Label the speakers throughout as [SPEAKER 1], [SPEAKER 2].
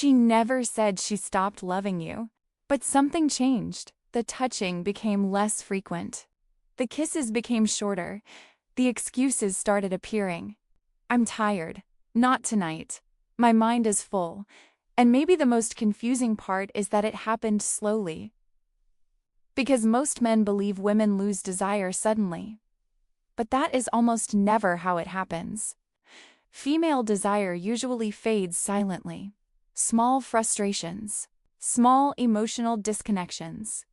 [SPEAKER 1] She never said she stopped loving you. But something changed. The touching became less frequent. The kisses became shorter. The excuses started appearing. I'm tired. Not tonight. My mind is full. And maybe the most confusing part is that it happened slowly. Because most men believe women lose desire suddenly. But that is almost never how it happens. Female desire usually fades silently. Small frustrations. Small emotional disconnections.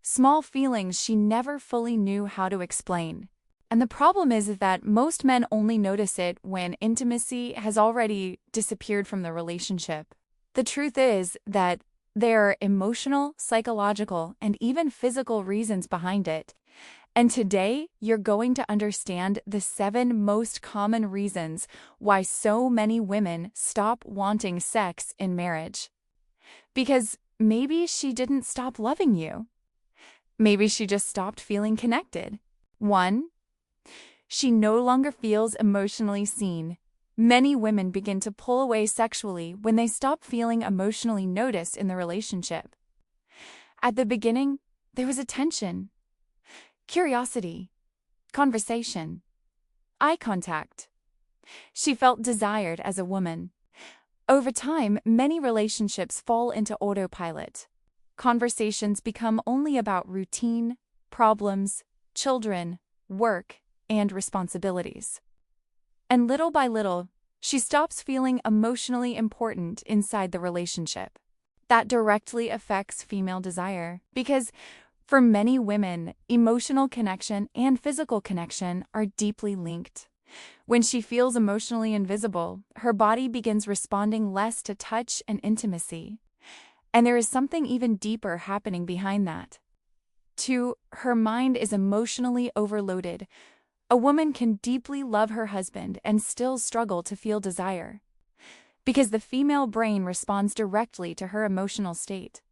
[SPEAKER 1] Small feelings she never fully knew how to explain. And the problem is that most men only notice it when intimacy has already disappeared from the relationship. The truth is that there are emotional, psychological, and even physical reasons behind it. And today, you're going to understand the 7 most common reasons why so many women stop wanting sex in marriage. Because maybe she didn't stop loving you. Maybe she just stopped feeling connected. 1. She no longer feels emotionally seen. Many women begin to pull away sexually when they stop feeling emotionally noticed in the relationship. At the beginning, there was attention, curiosity, conversation, eye contact. She felt desired as a woman. Over time, many relationships fall into autopilot. Conversations become only about routine, problems, children, work, and responsibilities. And little by little, she stops feeling emotionally important inside the relationship. That directly affects female desire because for many women, emotional connection and physical connection are deeply linked. When she feels emotionally invisible, her body begins responding less to touch and intimacy. And there is something even deeper happening behind that. 2, her mind is emotionally overloaded. A woman can deeply love her husband and still struggle to feel desire. Because the female brain responds directly to her emotional state.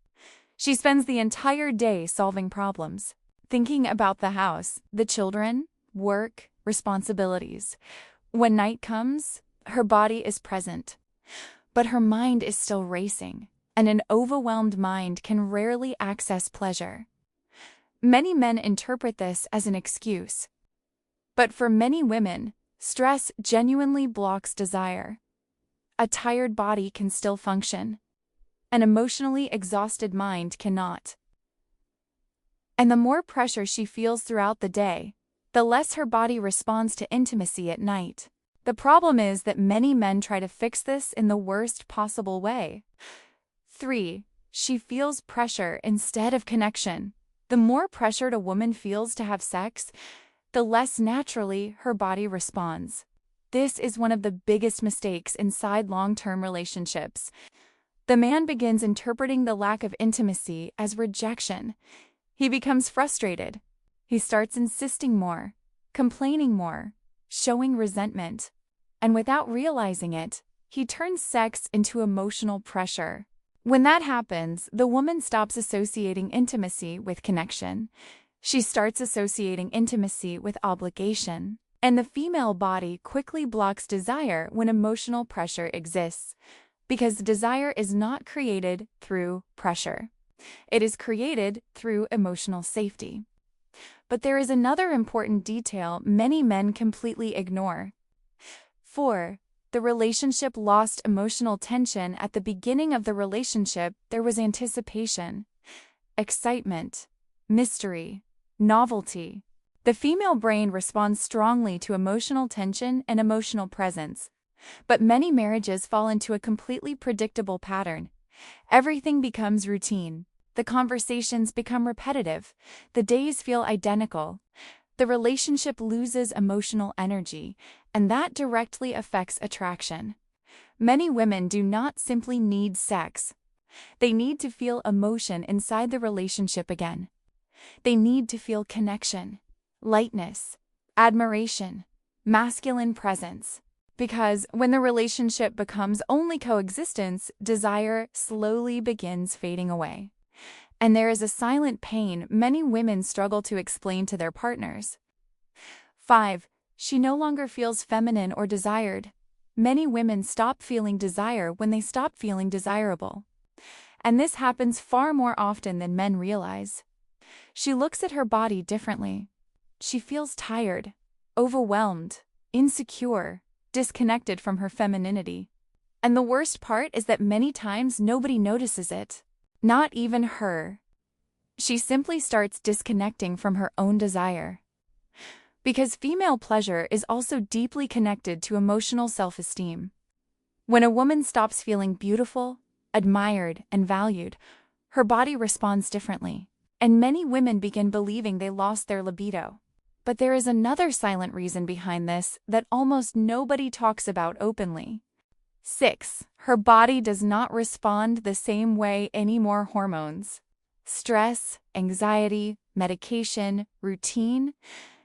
[SPEAKER 1] She spends the entire day solving problems, thinking about the house, the children, work, responsibilities. When night comes, her body is present, but her mind is still racing, and an overwhelmed mind can rarely access pleasure. Many men interpret this as an excuse. But for many women, stress genuinely blocks desire. A tired body can still function. An emotionally exhausted mind cannot. And the more pressure she feels throughout the day, the less her body responds to intimacy at night. The problem is that many men try to fix this in the worst possible way. 3. She feels pressure instead of connection. The more pressured a woman feels to have sex, the less naturally her body responds. This is one of the biggest mistakes inside long-term relationships. The man begins interpreting the lack of intimacy as rejection. He becomes frustrated. He starts insisting more, complaining more, showing resentment. And without realizing it, he turns sex into emotional pressure. When that happens, the woman stops associating intimacy with connection. She starts associating intimacy with obligation. And the female body quickly blocks desire when emotional pressure exists. Because desire is not created through pressure. It is created through emotional safety. But there is another important detail many men completely ignore. 4. The relationship lost emotional tension. At the beginning of the relationship, there was anticipation, excitement, mystery, novelty. The female brain responds strongly to emotional tension and emotional presence. But many marriages fall into a completely predictable pattern. Everything becomes routine. The conversations become repetitive. The days feel identical. The relationship loses emotional energy, and that directly affects attraction. Many women do not simply need sex. They need to feel emotion inside the relationship again. They need to feel connection, lightness, admiration, masculine presence. Because when the relationship becomes only coexistence, desire slowly begins fading away. And there is a silent pain many women struggle to explain to their partners. 5. She no longer feels feminine or desired. many women stop feeling desire when they stop feeling desirable. And this happens far more often than men realize. She looks at her body differently. She feels tired, overwhelmed, insecure, disconnected from her femininity. And the worst part is that many times nobody notices it. Not even her. She simply starts disconnecting from her own desire. Because female pleasure is also deeply connected to emotional self-esteem. When a woman stops feeling beautiful, admired, and valued, her body responds differently, and many women begin believing they lost their libido. But there is another silent reason behind this that almost nobody talks about openly. 6. Her body does not respond the same way anymore. Hormones, stress, anxiety, medication, routine,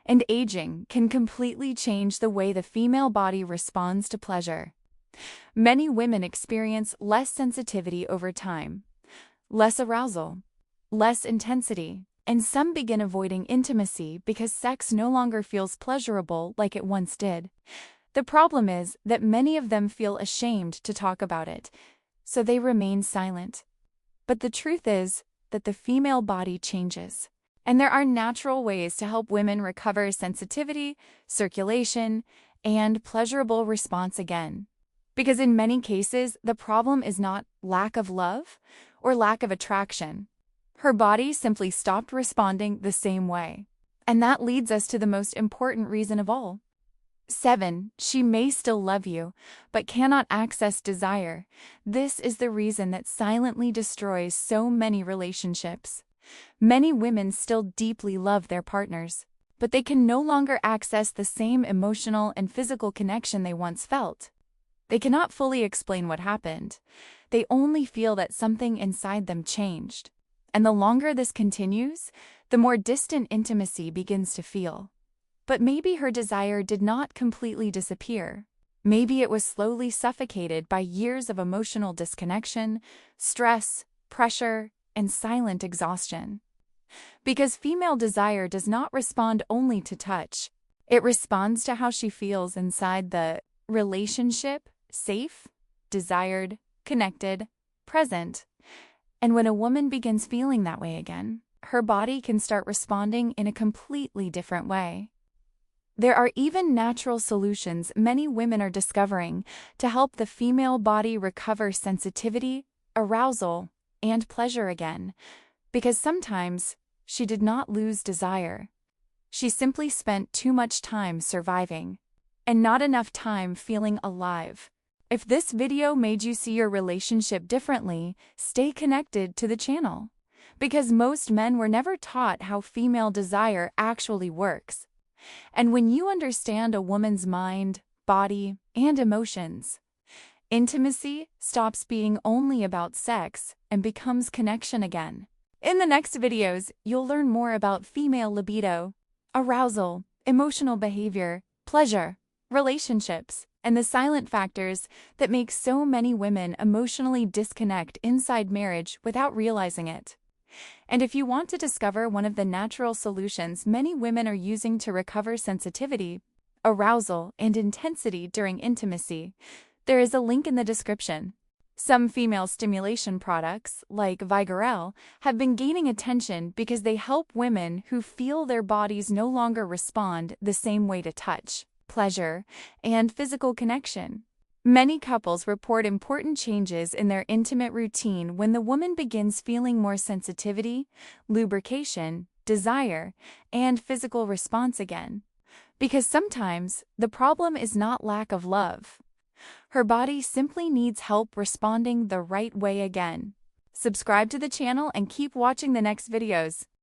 [SPEAKER 1] and aging can completely change the way the female body responds to pleasure. Many women experience less sensitivity over time, less arousal, less intensity, and some begin avoiding intimacy because sex no longer feels pleasurable like it once did. The problem is that many of them feel ashamed to talk about it, so they remain silent. But the truth is that the female body changes, and there are natural ways to help women recover sensitivity, circulation, and pleasurable response again. Because in many cases, the problem is not lack of love or lack of attraction. Her body simply stopped responding the same way. And that leads us to the most important reason of all. 7. She may still love you, but cannot access desire. This is the reason that silently destroys so many relationships. Many women still deeply love their partners, but they can no longer access the same emotional and physical connection they once felt. They cannot fully explain what happened. They only feel that something inside them changed. And the longer this continues, the more distant intimacy begins to feel. But maybe her desire did not completely disappear. Maybe it was slowly suffocated by years of emotional disconnection, stress, pressure, and silent exhaustion. Because female desire does not respond only to touch. It responds to how she feels inside the relationship, safe, desired, connected, present. And when a woman begins feeling that way again, her body can start responding in a completely different way. There are even natural solutions many women are discovering to help the female body recover sensitivity, arousal, and pleasure again, because sometimes she did not lose desire. She simply spent too much time surviving, and not enough time feeling alive. If this video made you see your relationship differently, stay connected to the channel, because most men were never taught how female desire actually works. And when you understand a woman's mind, body, and emotions, intimacy stops being only about sex and becomes connection again. In the next videos, you'll learn more about female libido, arousal, emotional behavior, pleasure, relationships, and the silent factors that make so many women emotionally disconnect inside marriage without realizing it. And if you want to discover one of the natural solutions many women are using to recover sensitivity, arousal, and intensity during intimacy, there is a link in the description. Some female stimulation products, like Vigorelle, have been gaining attention because they help women who feel their bodies no longer respond the same way to touch, pleasure, and physical connection. Many couples report important changes in their intimate routine when the woman begins feeling more sensitivity, lubrication, desire, and physical response again. Because sometimes the problem is not lack of love. Her body simply needs help responding the right way again. Subscribe to the channel and keep watching the next videos.